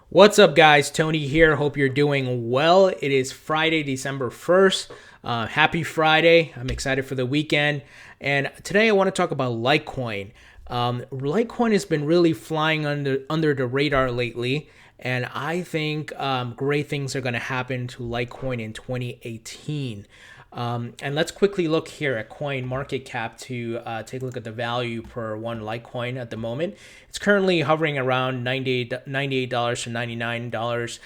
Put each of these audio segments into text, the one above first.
What's up, guys? Tony here. Hope you're doing well. It is Friday, December 1st. Happy Friday. I'm excited for the weekend. And today I want to talk about Litecoin. Litecoin has been really flying under the radar lately. And I think great things are going to happen to Litecoin in 2018. And let's quickly look here at coin market cap to take a look at the value per one Litecoin at the moment. It's currently hovering around $98 to $99.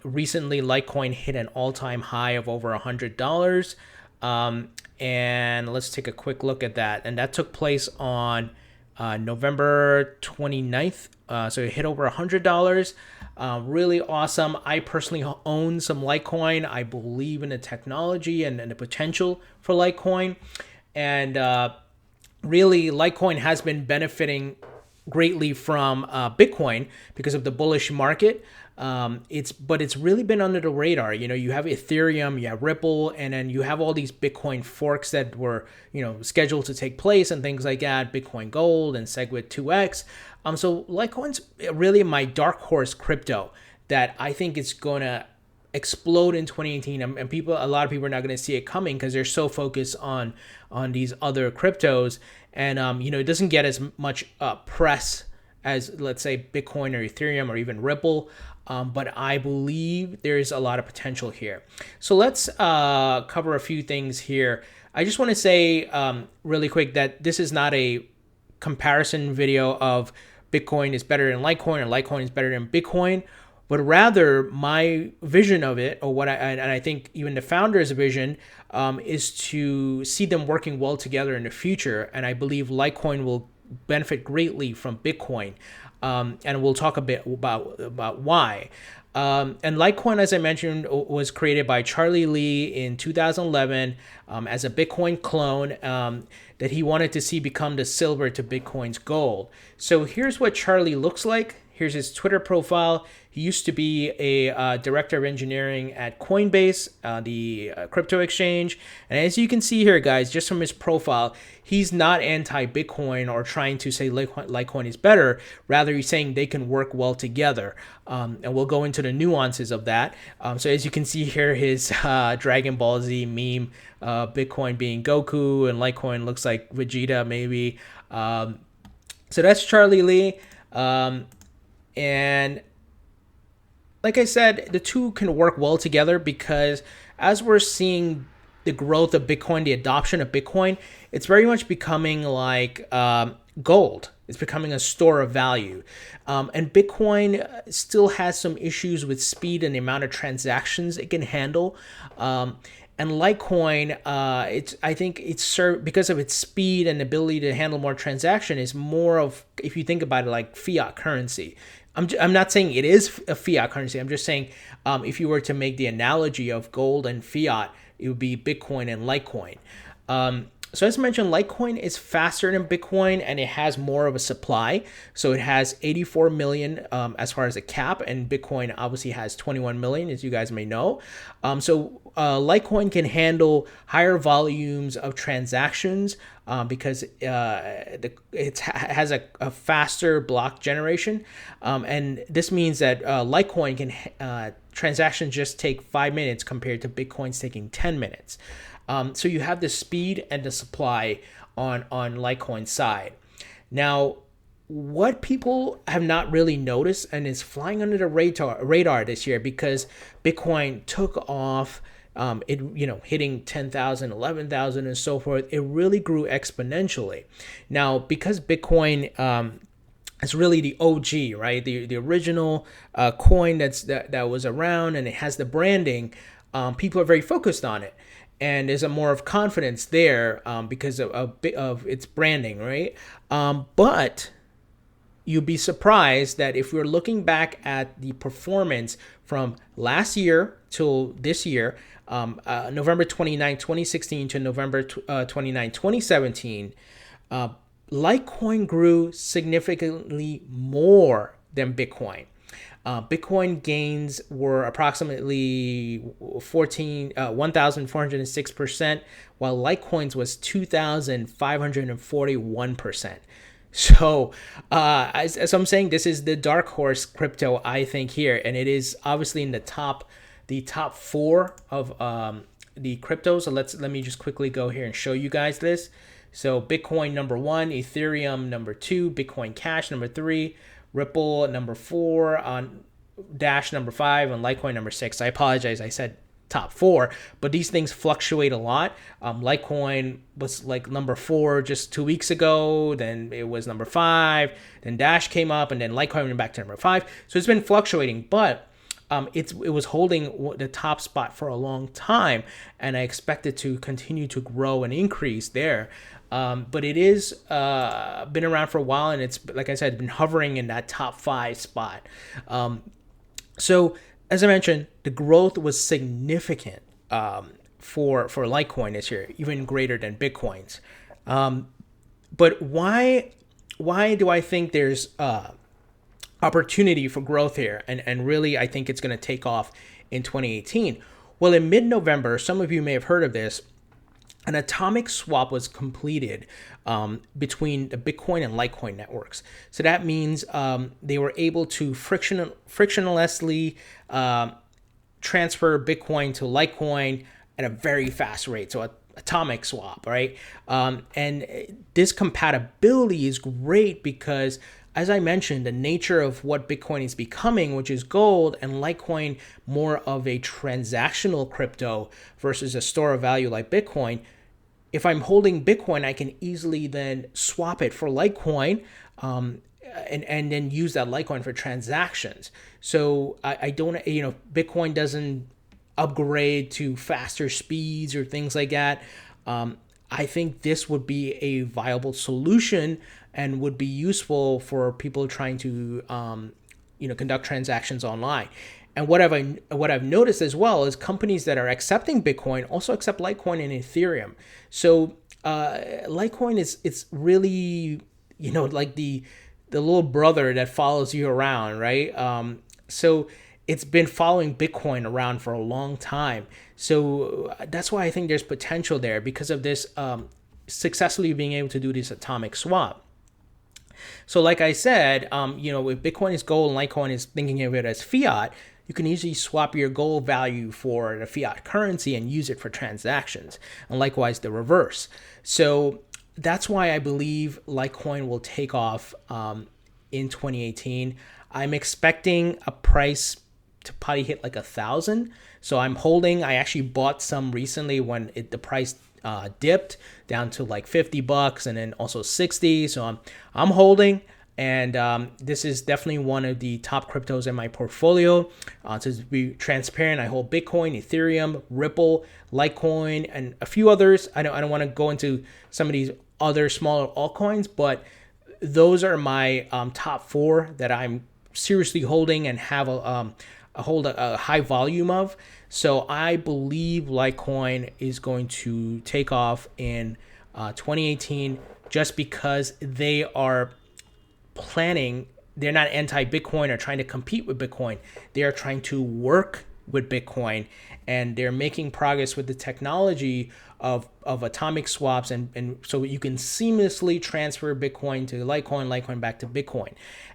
Recently, Litecoin hit an all-time high of over $100. And let's take a quick look at that. And that took place on November 29th. So it hit over $100. Really awesome. I personally own some Litecoin. I believe in the technology and the potential for Litecoin. And really, Litecoin has been benefiting greatly from Bitcoin because of the bullish market. It's really been under the radar. You know, you have Ethereum, you have Ripple, and then you have all these Bitcoin forks that were, scheduled to take place and things like that. Bitcoin Gold and Segwit 2x. So Litecoin's really my dark horse crypto that I think is gonna explode in 2018, and a lot of people are not going to see it coming because they're so focused on these other cryptos, and it doesn't get as much press as, let's say, Bitcoin or Ethereum or even Ripple. But I believe there's a lot of potential here. So let's cover a few things here. I just want to say really quick that this is not a comparison video of Bitcoin is better than Litecoin or Litecoin is better than Bitcoin, but rather my vision of it, or I think even the founder's vision, is to see them working well together in the future. And I believe Litecoin will benefit greatly from Bitcoin. And we'll talk a bit about why. And Litecoin, as I mentioned, was created by Charlie Lee in 2011 as a Bitcoin clone that he wanted to see become the silver to Bitcoin's gold. So here's what Charlie looks like. Here's his Twitter profile. He used to be a director of engineering at Coinbase, the crypto exchange. And as you can see here, guys, just from his profile, he's not anti-Bitcoin or trying to say Litecoin is better. Rather, he's saying they can work well together. And we'll go into the nuances of that. So as you can see here, his Dragon Ball Z meme, Bitcoin being Goku and Litecoin looks like Vegeta maybe. So that's Charlie Lee. And like I said, the two can work well together because as we're seeing the growth of Bitcoin, the adoption of Bitcoin, it's very much becoming like gold. It's becoming a store of value. And Bitcoin still has some issues with speed and the amount of transactions it can handle. And Litecoin, I think it's served because of its speed and ability to handle more transaction is more of, if you think about it, like fiat currency. I'm not saying it is a fiat currency. I'm just saying if you were to make the analogy of gold and fiat, it would be Bitcoin and Litecoin. So as mentioned, Litecoin is faster than Bitcoin and it has more of a supply. So it has 84 million as far as a cap, and Bitcoin obviously has 21 million, as you guys may know. So Litecoin can handle higher volumes of transactions because it has a faster block generation. And this means that Litecoin can transactions just take 5 minutes compared to Bitcoin's taking 10 minutes. So you have the speed and the supply on Litecoin's side. Now, what people have not really noticed and is flying under the radar this year because Bitcoin took off, hitting 10,000, 11,000 and so forth. It really grew exponentially. Now, because Bitcoin it's really the OG, right? The original coin that was around, and it has the branding. People are very focused on it. And there's a more of confidence there because of its branding, right? But you'd be surprised that if we're looking back at the performance from last year till this year, November 29, 2016 to November 29, 2017, Litecoin grew significantly more than Bitcoin. Bitcoin gains were approximately 1,406%, while Litecoin's was 2,541%. So, as I'm saying, this is the dark horse crypto, I think, here, and it is obviously in the top four of the cryptos. So let me just quickly go here and show you guys this. So Bitcoin number one, Ethereum number two, Bitcoin Cash number three, Ripple number four, on Dash number five, and Litecoin number six. I apologize, I said top four, but these things fluctuate a lot. Litecoin was like number four just 2 weeks ago, then it was number five, then Dash came up, and then Litecoin went back to number five. So it's been fluctuating, but it was holding the top spot for a long time, and I expect it to continue to grow and increase there. But it is been around for a while, and it's, like I said, been hovering in that top five spot. So as I mentioned, the growth was significant for Litecoin this year, even greater than Bitcoin's. But why do I think there's opportunity for growth here? And really, I think it's going to take off in 2018. Well, in mid-November, some of you may have heard of this, an atomic swap was completed between the Bitcoin and Litecoin networks. So that means they were able to frictionlessly transfer Bitcoin to Litecoin at a very fast rate. So atomic swap, right? And this compatibility is great because, as I mentioned, the nature of what Bitcoin is becoming, which is gold, and Litecoin more of a transactional crypto versus a store of value like Bitcoin. If I'm holding Bitcoin, I can easily then swap it for Litecoin, and then use that Litecoin for transactions. So I don't, Bitcoin doesn't upgrade to faster speeds or things like that. I think this would be a viable solution and would be useful for people trying to, conduct transactions online. And what I've noticed as well is companies that are accepting Bitcoin also accept Litecoin and Ethereum. So Litecoin it's really, like the little brother that follows you around, right? So it's been following Bitcoin around for a long time. So that's why I think there's potential there because of this successfully being able to do this atomic swap. So like I said, if Bitcoin is gold and Litecoin is thinking of it as fiat, you can easily swap your gold value for the fiat currency and use it for transactions, and likewise the reverse. So that's why I believe Litecoin will take off in 2018. I'm expecting a price to probably hit like 1,000. So I'm holding. I actually bought some recently when the price dipped down to like $50 and then also 60. So I'm holding. And this is definitely one of the top cryptos in my portfolio. To be transparent, I hold Bitcoin, Ethereum, Ripple, Litecoin, and a few others. I don't want to go into some of these other smaller altcoins, but those are my top four that I'm seriously holding and have a high volume of. So I believe Litecoin is going to take off in 2018 just because they are planning. They're not anti-Bitcoin or trying to compete with Bitcoin. They are trying to work with Bitcoin, and they're making progress with the technology of atomic swaps, and so you can seamlessly transfer Bitcoin to Litecoin, Litecoin back to Bitcoin.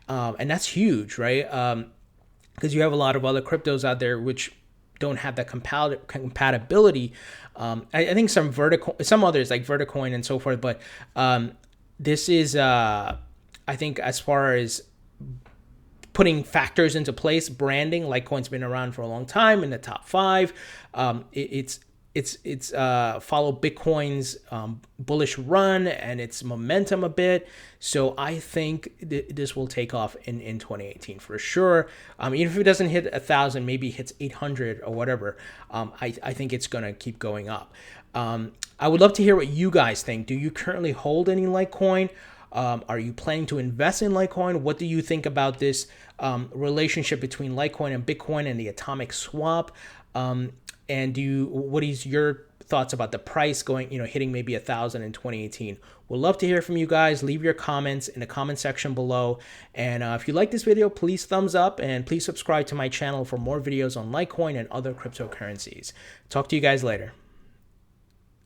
And that's huge, right? Because you have a lot of other cryptos out there which don't have that compatibility. I think some others like Verticoin and so forth, but this is I think as far as putting factors into place, branding, Litecoin's been around for a long time in the top five. It's follow Bitcoin's bullish run and its momentum a bit. So I think this will take off in 2018 for sure. Even if it doesn't hit 1,000, maybe it hits 800 or whatever. I think it's gonna keep going up. I would love to hear what you guys think. Do you currently hold any Litecoin? Are you planning to invest in Litecoin? What do you think about this relationship between Litecoin and Bitcoin and the atomic swap? And what is your thoughts about the price going, hitting maybe 1,000 in 2018? We'd love to hear from you guys. Leave your comments in the comment section below. And if you like this video, please thumbs up and please subscribe to my channel for more videos on Litecoin and other cryptocurrencies. Talk to you guys later.